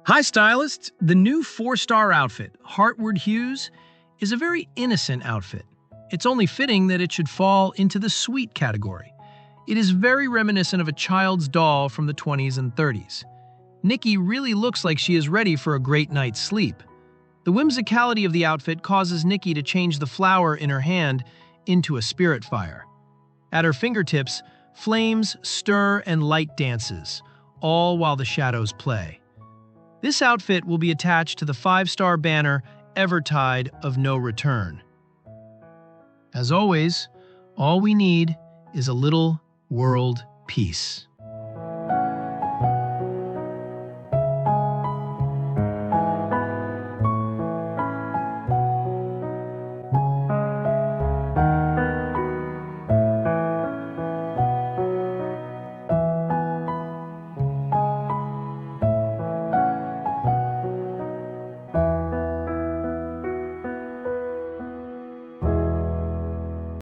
Hi, stylists. The new four-star outfit, Heartward Hues, is a very innocent outfit. It's only fitting that it should fall into the sweet category. It is very reminiscent of a child's doll from the 20s and 30s. Nikki really looks like she is ready for a great night's sleep. The whimsicality of the outfit causes Nikki to change the flower in her hand into a spirit fire. At her fingertips, flames stir and light dances, all while the shadows play. This outfit will be attached to the 5-star banner Evertide of No Return. As always, all we need is a little world peace.